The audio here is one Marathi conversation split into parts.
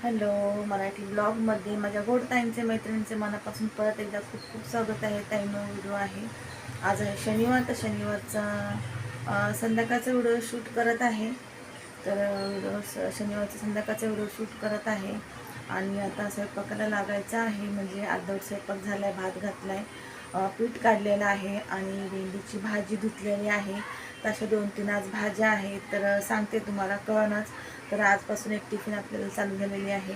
हॅलो मराठी ब्लॉगमध्ये माझ्या गोड ताईंचे मैत्रिणींचे मनापासून परत एकदा खूप खूप स्वागत आहे. ताईंनो व्हिडिओ आहे. आज आहे शनिवार, तर शनिवारचा संध्याकाळचा व्हिडिओ शूट करत आहे. तर शनिवारचा संध्याकाळचा व्हिडिओ शूट करत आहे आणि आता स्वयंपाकाला लागायचं आहे. म्हणजे अर्धवट स्वयंपाक झाला आहे, भात घातला आहे, पीठ काढलेलं आहे आणि भेंडीची भाजी धुतलेली आहे. तशा 2-3 आज भाज्या आहेत. तर सांगते तुम्हाला कळणच. तर आजपासून एक टिफिन आपल्याला चालू झालेली आहे.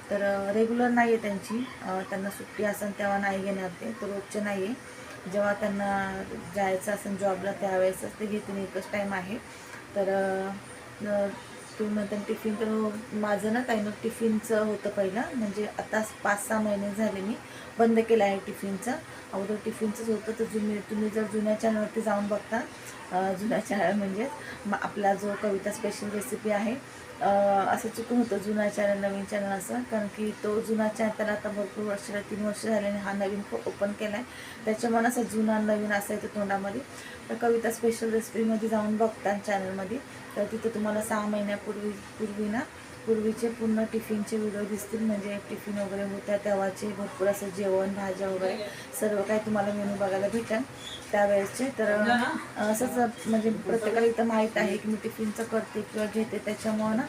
तर रेग्युलर नाही आहे त्यांची, त्यांना सुट्टी असेल तेव्हा नाही घेणार ते, तर रोजचे नाही आहे. जेव्हा त्यांना जायचं असेल जॉबला त्यावेळेसच ते घेतील, एकच टाईम आहे. तर तुम्ही म्हणता टिफिन, तर माझं ना काही टिफिनचं होतं पहिलं. म्हणजे आता 5-6 महिने झाले मी बंद केलं आहे टिफिनचं. अगोदर टिफिनचंच होतं. तर तुम्ही जर जुन्या चॅनलवरती जाऊन बघता, जुन्या चॅनल म्हणजे आपला जो कविता स्पेशल रेसिपी आहे, असं चुकून होतं जुना चॅनल नवीन चॅनल असं. कारण की तो जुना चॅनल त्याला आता भरपूर वर्ष, 3 वर्ष झाले आणि हा नवीन ओपन केला आहे. त्याच्यामुळे असं जुना नवीन असायचं तोंडामध्ये. तर कविता स्पेशल रेसिपीमध्ये जाऊन बघता चॅनलमध्ये, तर तिथं तुम्हाला 6 महिन्यापूर्वीचे पूर्ण टिफिनचे व्हिडिओ दिसतील. म्हणजे टिफिन वगैरे होत्या तेव्हाचे भरपूर असं जेवण, भाज्या वगैरे सर्व काही तुम्हाला मेनू बघायला भेटेल त्यावेळेसचे. तर असंच म्हणजे प्रत्येकाला इथं माहीत आहे की मी टिफिनचं करते किंवा घेते, त्याच्यामुळं ना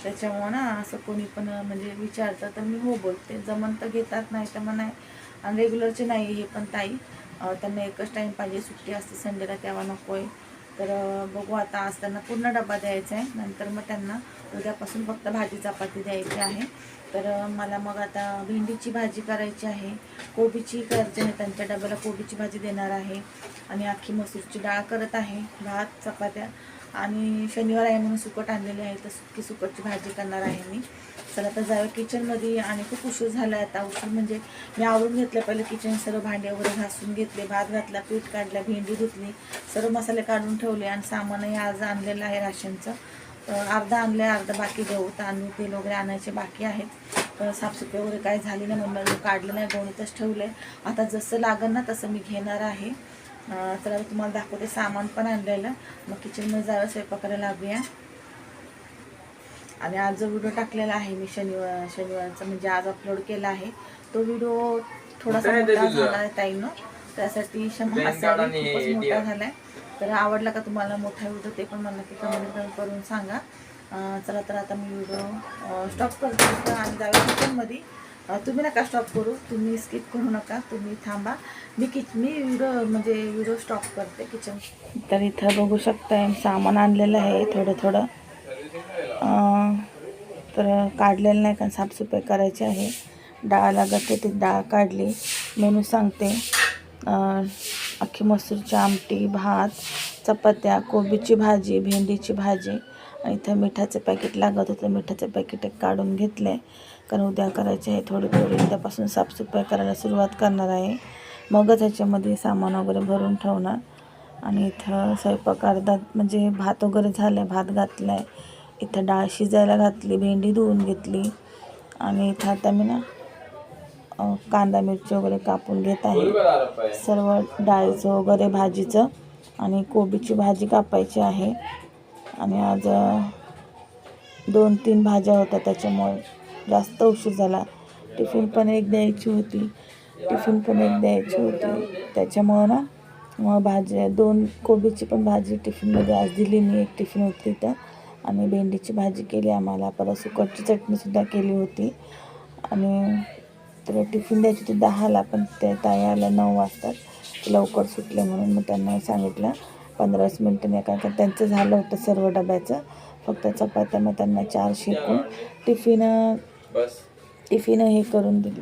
त्याच्यामुळं ना असं कोणी पण म्हणजे विचारतं तर मी हो बोलते. जमन तर घेतात, नाही तर मग नाही. आणि रेग्युलरचे नाही हे पण ताई, त्यांना एकच टाईम पाहिजे, सुट्टी असते संडेला तेव्हा नको आहे. तर बघू आता. आज त्यांना पूर्ण डबा द्यायचा आहे, नंतर मग त्यांना उद्यापासून फक्त भाजी चपाती द्यायची आहे. तर मला मग आता भेंडीची भाजी करायची आहे, कोबीची करायची आहे. त्यांच्या डब्याला कोबीची भाजी देणार आहे आणि अख्खी मसूरची डाळ करत आहे, भात चपात्या. आणि शनिवार आहे म्हणून सुकट आणलेले आहे, तर सुकटची भाजी करणार आहे मी. चला आता जाऊया किचनमध्ये. आणि खूप उशीर झाला आहे आता. उशीर म्हणजे मी आवरून घेतलं पहिलं किचन, सर्व भांडे वगैरे घासून घेतले, भात घातला, पीठ काढलं, भेंडी धुतली, सर्व मसाले काढून ठेवले. आणि सामानही आज आणलेलं आहे राशनचं. अर्धा आणलं आहे, अर्धा बाकी. गहू, तांदूळ, तेल वगैरे आणायचे बाकी आहेत. तर साफसफाई वगैरे काही झाली नाही म्हणून काढलं नाही, गोणीतच ठेवलं आहे. आता जसं लागेल ना तसं मी घेणार आहे. तर तुम्हाला दाखवते. सामान पण आणलेलं. मग किचनमध्ये जावं, स्वयंपाकाला लागूया. आणि आज जो व्हिडिओ टाकलेला आहे मी शनिवारचा म्हणजे आज अपलोड केला आहे, तो व्हिडिओ थोडासा मोठा झाला आहे ताईनं, त्यासाठी क्षमा असावी, खूपच मोठा झाला आहे. तर आवडला का तुम्हाला मोठा व्हिडिओ ते पण मला नक्की कमेंट करून सांगा. चला तर आता मी व्हिडिओ स्टॉप करते आणि जाऊया किचनमध्ये. तुम्ही नका स्टॉप करू, तुम्ही स्किप करू नका, तुम्ही थांबा. मी व्हिडिओ स्टॉप करते किचन. तर इथं बघू शकता सामान आणलेलं आहे थोडं थोडं. तर काढलेलं नाही, कारण साफसफाई करायची आहे. डाळ लागत होती, डाळ काढली. मेनू सांगते. अख्खी मसूरची आमटी, भात, चपात्या, कोबीची भाजी, भेंडीची भाजी. आणि इथं मिठाचं पॅकेट लागत होतं, मिठाचं पॅकेट एक काढून घेतलं आहे, कारण उद्या करायचे आहे. थोडी उद्यापासून साफसफाई करायला सुरुवात करणार आहे. मगच ह्याच्यामध्ये सामान वगैरे भरून ठेवणार. आणि इथं स्वयंपाक अर्धा म्हणजे भात वगैरे झालं आहे, भात घातला आहे. इथं डाळ शिजायला घातली, भेंडी धुवून घेतली. आणि इथं आता मी ना कांदा मिरची वगैरे कापून घेत आहे, सर्व डाळीचं वगैरे भाजीचं. आणि कोबीची भाजी कापायची आहे. आणि आज 2-3 भाज्या होत्या, त्याच्यामुळे जास्त उशीर झाला. टिफिन पण एक द्यायची होती, त्याच्यामुळं ना मग भाज्या 2, कोबीची पण भाजी टिफिनमध्ये आज दिली मी, एक टिफिन होती तिथं. आणि भेंडीची भाजी केली आम्हाला, परत सुकटची चटणीसुद्धा केली होती. आणि तर टिफिन द्यायची होती 10ला, पण ते ताई आल्या 9 वाजता, लवकर सुटले म्हणून. मग त्यांना सांगितलं 15-20 मिनटं कारण त्यांचं झालं होतं सर्व डब्याचं, फक्त चपात्या मग त्यांना 4 शेकून टिफिन हे करून दिली.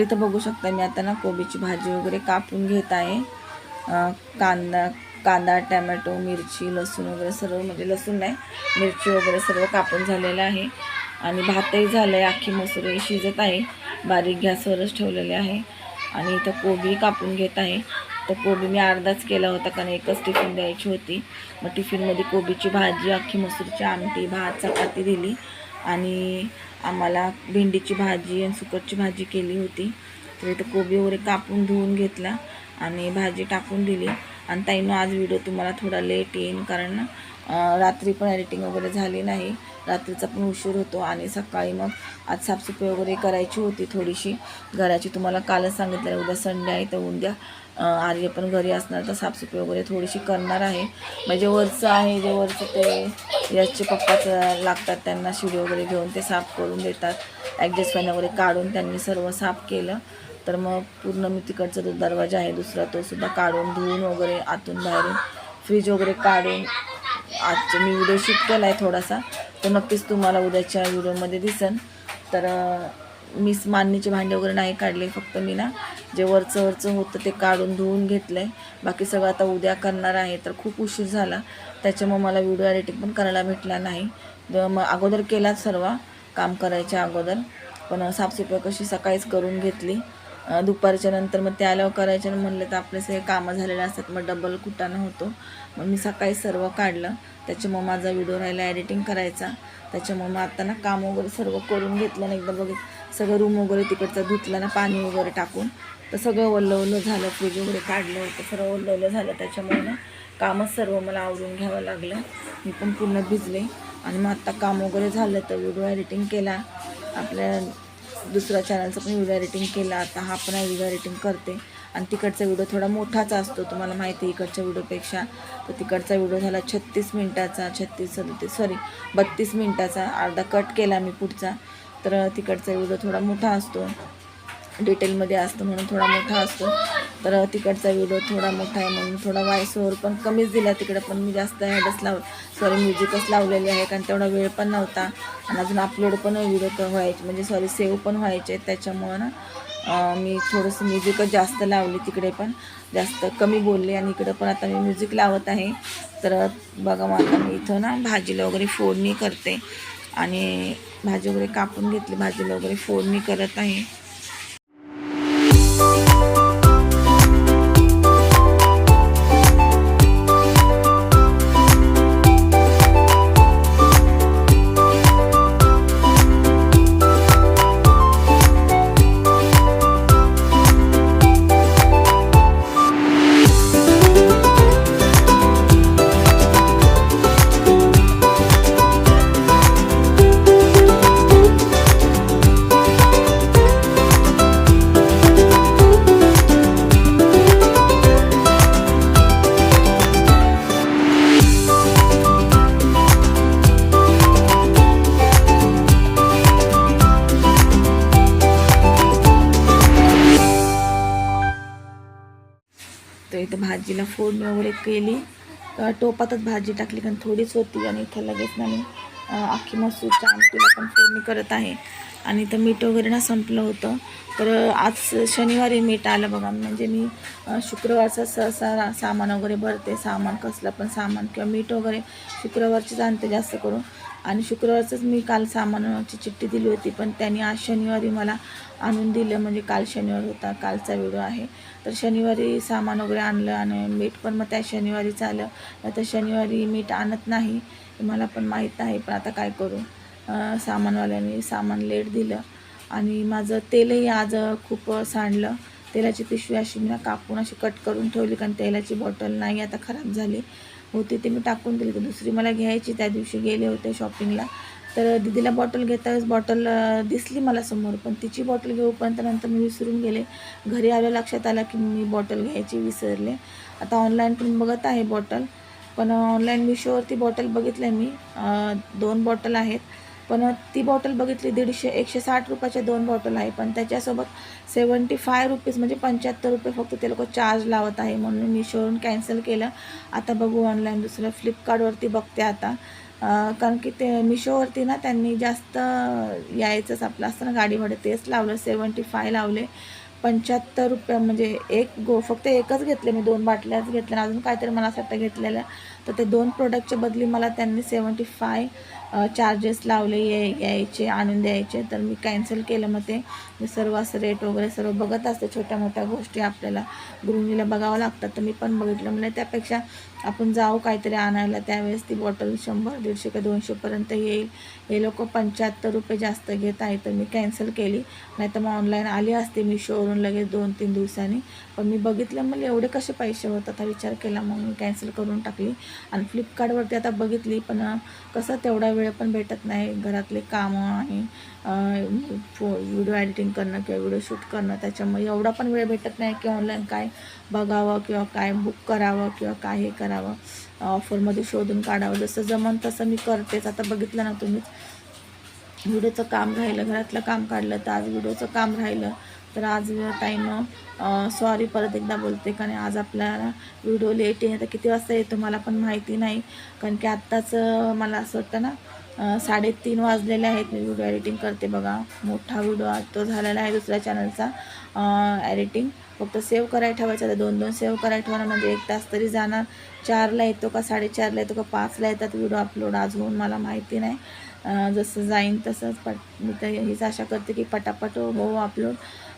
इथं बघू शकता मी आता ना कोबीची भाजी वगैरे कापून घेत आहे. कांदा टॅमॅटो मिरची लसूण वगैरे सर्व, म्हणजे लसूण नाही मिरची वगैरे सर्व कापून झालेलं आहे. आणि भातही झालं आहे, अख्खी मसूर शिजत आहे, बारीक गॅसवरच ठेवलेले आहे. आणि इथं कोबी कापून घेत आहे. तर कोबी मी अर्धाच केला होता कारण एकच टिफिन द्यायची होती. मग टिफिनमध्ये कोबीची भाजी, अख्खी मसूरची आमटी, भात चपाती दिली. आणि आम्हाला भेंडीची भाजी आणि सुकटची भाजी केली होती. तर इथं कोबी वगैरे कापून धुवून घेतला आणि भाजी टाकून दिली. आणि ताईनं आज व्हिडिओ तुम्हाला थोडा लेट येईन कारण रात्री पण एडिटिंग वगैरे झाली नाही, रात्रीचा पण उशीर होतो. आणि सकाळी मग आज साफसफाई वगैरे करायची होती थोडीशी घराची. तुम्हाला कालच सांगितलं उद्या संडे आहे, तर उद्या आर्य पण घरी असणार, तर साफसफाई वगैरे थोडीशी करणार आहे. म्हणजे वरचं आहे, जे वरचं ते याचे पप्पाच लागतात, त्यांना शिडी वगैरे घेऊन ते साफ करून देतात. ॲडजस्ट फॅन वगैरे काढून त्यांनी सर्व साफ केलं. तर मग पूर्ण मी तिकडचा जो दरवाजा आहे दुसरा, तो सुद्धा काढून धुवून वगैरे आतून बाहेरून फ्रीज वगैरे काढून आजचे मी व्हिडिओ शूट केला आहे थोडासा, तो नक्कीच तुम्हाला उद्याच्या व्हिडिओमध्ये दिसेल. तर मी मांडणीचे भांडे वगैरे नाही काढले, फक्त मी ना जे वरचं होतं ते काढून धुवून घेतलं आहे. बाकी सगळं आता उद्या करणार आहे. तर खूप उशीर झाला, त्याच्यामुळे मला व्हिडिओ एडिटिंग पण करायला भेटला नाही. मग अगोदर केला सर्व काम करायच्या अगोदर, पण साफसफाई कशी सकाळीच करून घेतली. दुपारच्या नंतर मग ते आल्यावर करायचं म्हणलं तर आपले सगळे कामं झालेले असतात, मग डबल कुटाणा होतो. मग मी सकाळी सर्व काढलं, त्याच्यामुळे माझा व्हिडिओ राहिला एडिटिंग करायचा. त्याच्यामुळे मग आता ना काम वगैरे सर्व करून घेतलं आणि एकदा सगळं रूम वगैरे तिकडचं धुतलं ना पाणी वगैरे टाकून, तर सगळं ओलं झालं. फ्रीज वगैरे काढलं होतं, सर्व ओलं झालं. त्याच्यामुळे ना कामच सर्व मला आवरून घ्यावं लागलं. मी पण पूर्ण भिजले. आणि मग आत्ता काम वगैरे झालं तर व्हिडिओ एडिटिंग केला. आपल्या दुसऱ्या चॅनलचं पण व्हिडिओ एडिटिंग केला. आता हा पण व्हिडिओ एडिटिंग करते. आणि तिकडचा व्हिडिओ थोडा मोठाचा असतो, तुम्हाला माहिती आहे इकडच्या व्हिडिओपेक्षा. तर तिकडचा व्हिडिओ झाला 36 मिनटाचा, 32 मिनटाचा. अर्धा कट केला मी पुढचा. तर तिकडचा व्हिडिओ थोडा मोठा असतो, डिटेलमध्ये असतो म्हणून थोडा मोठा असतो. तर तिकडचा व्हिडिओ थोडा मोठा आहे म्हणून थोडा वॉइस ओव्हर पण कमीच दिला तिकडे. पण मी जास्त म्युझिकच लावलेले आहे कारण तेवढा वेळ पण नव्हता. आणि अजून अपलोड पण व्हिडिओ व्हायचे, म्हणजे सेव्ह पण व्हायचे. त्याच्यामुळं ना मी थोडंसं म्युझिकच जास्त लावले, तिकडे पण जास्त कमी बोलले. आणि इकडे पण आता मी म्युझिक लावत आहे. तर बघा मग आता मी इथं ना भाजीला वगैरे फोडणी करते. आणि भाजी वगैरे कापून घेतली, भाजीला वगैरे फोडणी करत आहे. तर इथं भाजीला फोडणी वगैरे केली, टोपातच भाजी टाकली कारण थोडीच होती. आणि इथं लगेच ना मी अख्खी मसूरच्या आमटीला पण फोडणी करत आहे. आणि इथं मीठ वगैरे ना संपलं होतं. तर आज शनिवारी मीठ आलं बघा. म्हणजे मी शुक्रवारचा सहसा सामान वगैरे भरते, सामान कसलं पण सामान किंवा मीठ वगैरे शुक्रवारचीच आणते जास्त करून. आणि शुक्रवारचंच मी काल सामानाची चिठ्ठी दिली होती, पण त्यांनी आज शनिवारी मला आणून दिलं. म्हणजे काल शनिवार होता, कालचा व्हिडिओ आहे. तर शनिवारी सामान वगैरे आणलं आणि मीठ पण मग त्या शनिवारीच आलं. तर शनिवारी मीठ आणत नाही मला पण माहीत आहे, पण आता काय करू, सामानवाल्याने सामान लेट दिलं. आणि माझं तेलही आज खूप सांडलं. तेलाची पिशवी अशी मी कापून अशी कट करून ठेवली कारण तेलाची बॉटल नाही आता खराब झाली होती, ते मी टाकून दिली. तर दुसरी मला घ्यायची, त्या दिवशी गेले होते शॉपिंगला. तर दीदीला बॉटल घेताच बॉटल दिसली मला समोर, पण तिची बॉटल घेऊपर्यंत नंतर मी विसरून गेले. घरी आलं लक्षात आलं की मी बॉटल घ्यायची विसरले. आता ऑनलाईन पण बघत आहे बॉटल, पण ऑनलाईन मिशोवरती बॉटल बघितल्या मी 2 बॉटल आहेत. पण ती बॉटल बघितली 160 रुपयाच्या 2 बॉटल आहे, पण त्याच्यासोबत 75 रुपीज म्हणजे 75 रुपये फक्त ते लोक चार्ज लावत आहे. म्हणून मिशोवरून कॅन्सल केलं. आता बघू ऑनलाईन दुसरं फ्लिपकार्टवरती बघते आता. कारण की ते मिशोवरती ना त्यांनी जास्त यायचंच आपलं असतं ना गाडी भाडं तेच लावलं, 75 लावले. 75 रुपये म्हणजे फक्त एकच घेतले मी, 2 बाटल्याच घेतल्या, अजून काहीतरी मला असं वाटतं घेतलेलं. तर ते 2 प्रोडक्टच्या बदली मला त्यांनी 75 चार्जेस लावले यायचे आणून द्यायचे. तर मी कॅन्सल केलं. मग ते सर्व असं रेट वगैरे सर्व बघत असते, छोट्या मोठ्या गोष्टी आपल्याला गृहिणीला बघावं लागतात. तर मी पण बघितलं, म्हणजे त्यापेक्षा आपण जाऊ काहीतरी आणायला, त्यावेळेस ती बॉटल 100, 150 का 200पर्यंत येईल. हे लोक 75 रुपये जास्त घेत आहे. तर मी कॅन्सल केली, नाही तर मग ऑनलाईन आली असते मिशोवरून लगेच 2-3 दिवसांनी. पण मी बघितलं, मला एवढे कसे पैसे होतात हा विचार केला, मग मी कॅन्सल करून टाकली. आणि फ्लिपकार्टवरती आता बघितली, पण कसं तेवढा वेळ पण भेटत नाही, घरातले कामं आणि व्हिडिओ एडिटिंग करणं किंवा व्हिडिओ शूट करणं, त्याच्यामुळे एवढा पण वेळ भेटत नाही की ऑनलाईन काय बघावं किंवा काय बुक करावं किंवा काय हे करावं, ऑफरमध्ये शोधून काढावं. जसं जमन तसं मी करतेच. आता बघितलं ना तुम्हीच, व्हिडिओचं काम राहिलं, घरातलं काम काढलं, तर आज व्हिडिओचं काम राहिलं. तर आज ताईनं सॉरी परत एकदा बोलते, कारण आज आपल्याला व्हिडिओ लेट येतं. किती वाजता येतो मला पण माहिती नाही, कारण की आत्ताच मला असं वाटतं ना 3:30 वाजलेले आहेत. मी व्हिडिओ एडिटिंग करते बघा, मोठा व्हिडिओ तो झालेला आहे दुसऱ्या चॅनलचा एडिटिंग. फक्त सेव्ह करायला ठेवायचं, तर 2-2 सेव्ह करायला ठेवणं म्हणजे 1 तास तरी जाणार. 4ला येतो का 4:30ला येतो का 5ला येतात व्हिडिओ अपलोड, अजून मला माहिती नाही. जसं जाईन तसंच मी तर हीच आशा करते की पटापट हो अपलोड.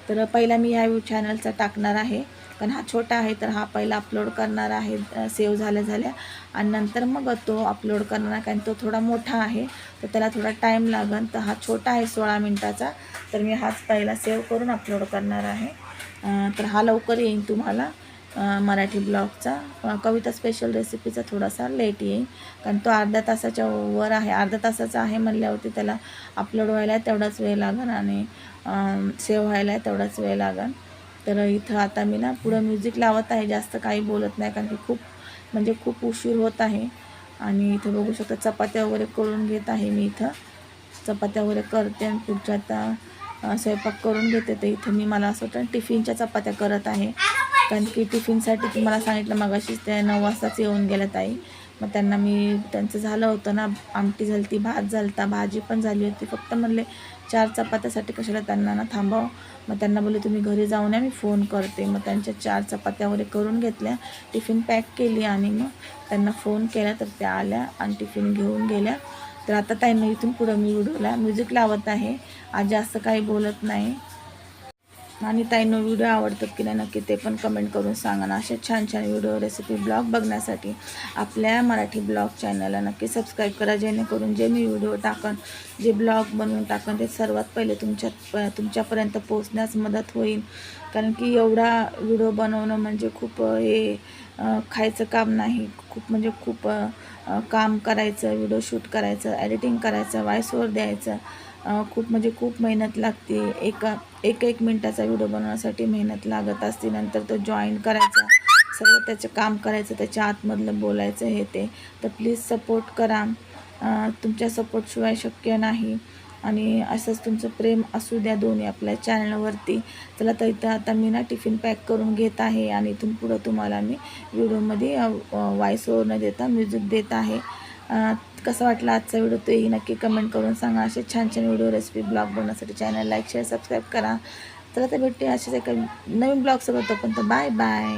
तर पहिला मी ह्या चॅनलचा टाकणार आहे, कारण हा छोटा आहे. तर हा पहिला अपलोड करणार आहे सेव्ह झाल्या आणि नंतर मग तो अपलोड करणार, कारण तो थोडा मोठा आहे, तर त्याला थोडा टाईम लागेल. तर हा छोटा आहे 16 मिनटाचा, तर मी हाच पहिला सेव्ह करून अपलोड करणार आहे. तर हा लवकर येईल तुम्हाला मराठी ब्लॉगचा. कविता स्पेशल रेसिपीचा थोडासा लेट येईल, कारण तो अर्ध्या तासाच्या वर आहे. अर्ध्या तासाचा आहे म्हणल्यावरती त्याला अपलोड व्हायला तेवढाच वेळ लागेल आणि सेव्ह व्हायला तेवढाच वेळ लागेल. तर इथं आता मी ना पुढं म्युझिक लावत आहे, जास्त काही बोलत नाही, कारण की खूप उशीर होत आहे. आणि इथं बघू शकता चपात्या वगैरे करून घेत आहे मी. इथं चपात्या वगैरे करते आणि पुढच्या आता स्वयंपाक करून घेते. तर इथं मी मला असं वाटतं टिफिनच्या चपात्या करत आहे, कारण की टिफिनसाठी तुम्हाला सांगितलं मगाशीच त्या 9 वाजताच येऊन गेल्या ताई. मग त्यांचं झालं होतं ना, आमटी झाली ती, भात झालता, भाजी पण झाली होती. फक्त म्हणले 4 चपात्यासाठी कशाला त्यांना ना थांबावं. मग त्यांना बोलले तुम्ही घरी जाऊन या, मी फोन करते. मग त्यांच्या 4 चपात्या वगैरे करून घेतल्या, टिफिन पॅक केली आणि मग त्यांना फोन केला. तर त्या आल्या आणि टिफिन घेऊन गेल्या. तर आता ताईंना इथून पुढं मी व्हिडिओला म्युझिक लावत आहे, आज जास्त काही बोलत नाही. आणि ताईंनो व्हिडिओ आवडतात की नाही नक्की ते पण कमेंट करून सांगा ना. असे छान छान व्हिडिओ रेसिपी ब्लॉग बघण्यासाठी आपल्या मराठी ब्लॉग चॅनलला नक्की सबस्क्राईब करा, जेणेकरून जे मी व्हिडिओ टाकन, जे ब्लॉग बनवून टाकन, ते सर्वात पहिले तुमच्यापर्यंत पोहोचण्यास मदत होईल. कारण की एवढा व्हिडिओ बनवणं म्हणजे खूप खायचं काम नाही. खूप काम करायचं, व्हिडिओ शूट करायचं, एडिटिंग करायचं, व्हॉइस ओव्हर द्यायचं, खूप मेहनत लागते. एक मिनटाचा व्हिडिओ बनवण्यासाठी मेहनत लागत असते. नंतर तो जॉईन करायचा, सगळं त्याचं काम करायचं, त्याच्या आतमधलं बोलायचं हे ते. तर प्लीज सपोर्ट करा, तुमच्या सपोर्टशिवाय शक्य नाही. आणि असंच तुमचं प्रेम असू द्या दोन्ही आपल्या चॅनलवरती. चला तर इथं आता मी ना टिफिन पॅक करून घेत आहे आणि इथून पुढं तुम्हाला मी व्हिडिओमध्ये व्हॉइस ओव्हर न देता म्युझिक देत आहे. कसं वाटलं आजचा व्हिडिओ तेही नक्की कमेंट करून सांगा. असे छान छान व्हिडिओ रेसिपी ब्लॉग बनवण्यासाठी चॅनल लाईक शेअर सबस्क्राईब करा. तर आता भेटते असेच एका नवीन ब्लॉगसोबत. तोपर्यंत बाय बाय.